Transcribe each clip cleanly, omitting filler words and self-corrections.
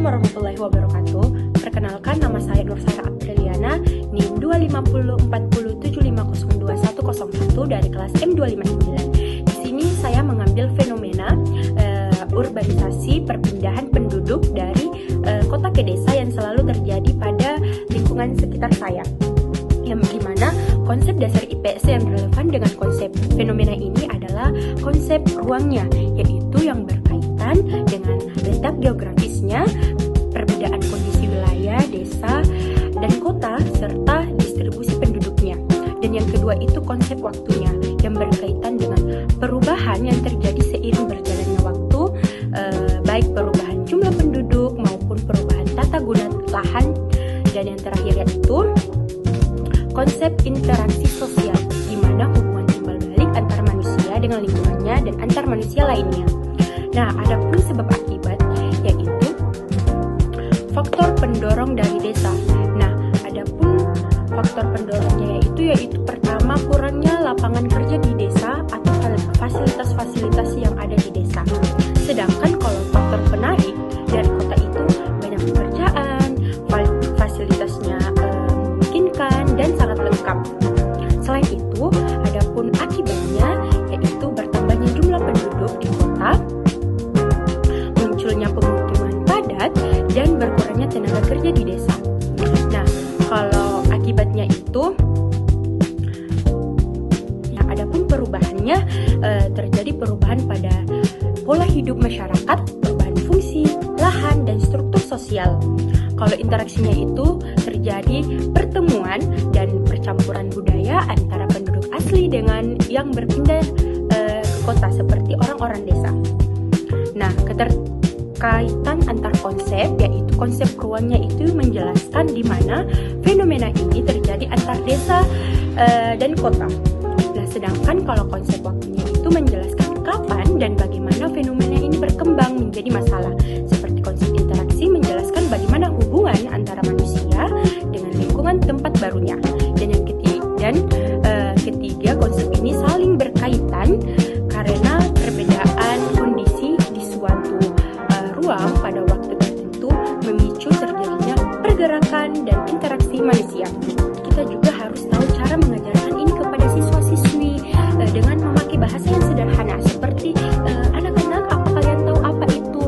warahmatullahi wabarakatuh. Perkenalkan, nama saya Nur Sarah Apriliana, NIM 2504075021101 dari kelas M259. Di sini saya mengambil fenomena urbanisasi, perpindahan penduduk dari kota ke desa yang selalu terjadi pada lingkungan sekitar saya. Yang dimana konsep dasar IPS yang relevan dengan konsep fenomena ini adalah konsep ruangnya, yaitu yang berkaitan dengan letak geografisnya, perbedaan kondisi wilayah, desa, dan kota, serta distribusi penduduknya. Dan yang kedua itu konsep waktunya, yang berkaitan dengan perubahan yang terjadi seiring berjalannya waktu, baik perubahan jumlah penduduk maupun perubahan tata guna lahan. Dan yang terakhir yaitu konsep interaksi sosial, di mana hubungan timbal balik antar manusia dengan lingkungannya dan antar manusia lainnya. Nah, ada pun sebab akibat, yaitu faktor pendorong dari desa. Nah, ada pun faktor pendorongnya yaitu pertama, kurangnya lapangan kerja di desa atau fasilitas-fasilitas yang ada di desa. Sedangkan kalau faktor penarik dari kota itu banyak pekerjaan, fasilitasnya memungkinkan dan sangat lengkap. Selain itu, ada pun akibatnya yaitu bertambahnya jumlah penduduk di kota, munculnya pemukiman padat, dan berkurangnya tenaga kerja di desa. Nah, kalau akibatnya itu, ya ada pun perubahannya, terjadi perubahan pada pola hidup masyarakat, perubahan fungsi, lahan, dan struktur sosial. Kalau interaksinya itu terjadi pertemuan dan percampuran budaya antara penduduk asli dengan yang berpindah ke kota seperti orang-orang desa. Nah, keterkaitan antar konsep, yaitu konsep ruangnya itu menjelaskan di mana fenomena ini terjadi antar desa dan kota. Nah, sedangkan kalau konsep waktunya itu menjelaskan kapan dan bagaimana fenomena ini berkembang menjadi masalah. Seperti konsep interaksi menjelaskan bagaimana hubungan antara manusia dengan lingkungan tempat barunya. Dan yang ketiga, konsep ini saling berkaitan karena perbedaan kondisi di suatu ruang pada waktu tertentu memicu terjadinya pergerakan dan interaksi manusia. Kita juga harus tahu cara mengajarkan ini kepada siswa-siswi dengan memakai bahasa yang sederhana seperti anak-anak, apa kalian tahu apa itu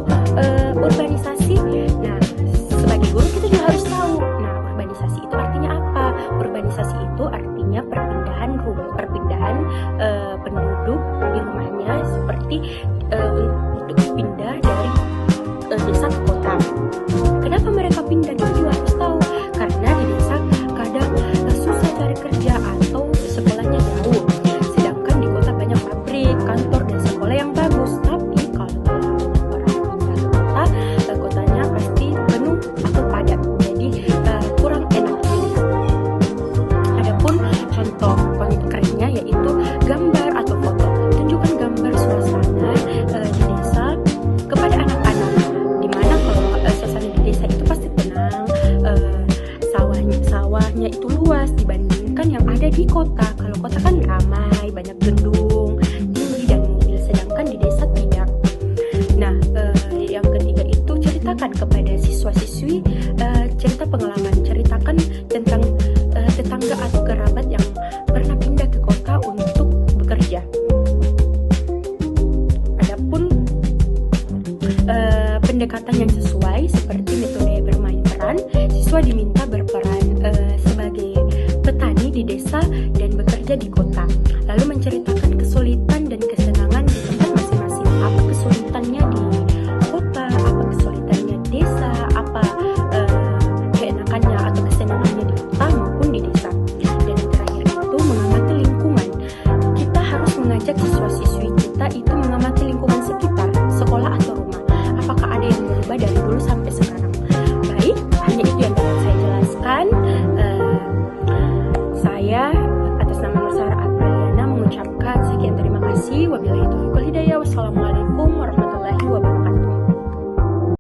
urbanisasi? Nah, sebagai guru kita juga harus tahu. Nah, urbanisasi itu artinya apa? Urbanisasi itu artinya perpindahan penduduk di rumahnya, seperti untuk pindah dari desa ke kota. Kenapa mereka pindah? Kita juga harus tahu. Karena di desa kadang susah cari kerja atau sekolahnya jauh. Sedangkan di kota banyak pabrik, kantor, dan sekolah yang bagus. Tapi kalau banyak orang pindah ke kota, kotanya pasti penuh atau padat. Jadi kurang enak dilihat. Adapun contoh konkretnya yaitu gambar atau foto. Tunjukkan gambar suasana di desa kepada anak-anak. Dimana kalau suasana di desa itu pasti tenang, sawahnya itu luas dibandingkan yang ada di kota. Kalau kota kan ramai, banyak gedung, tinggi, dan mobil. Sedangkan di desa tidak. Nah, yang ketiga itu ceritakan kepada siswa-siswi cerita pengalaman, ceritakan tentang tetangga atau kerabat yang pernah pindah ke kota untuk bekerja. Adapun pendekatan yang sesuai seperti metode bermain peran, siswa diminta berperan sebagai petani di desa dan bekerja di kota, lalu menceritakan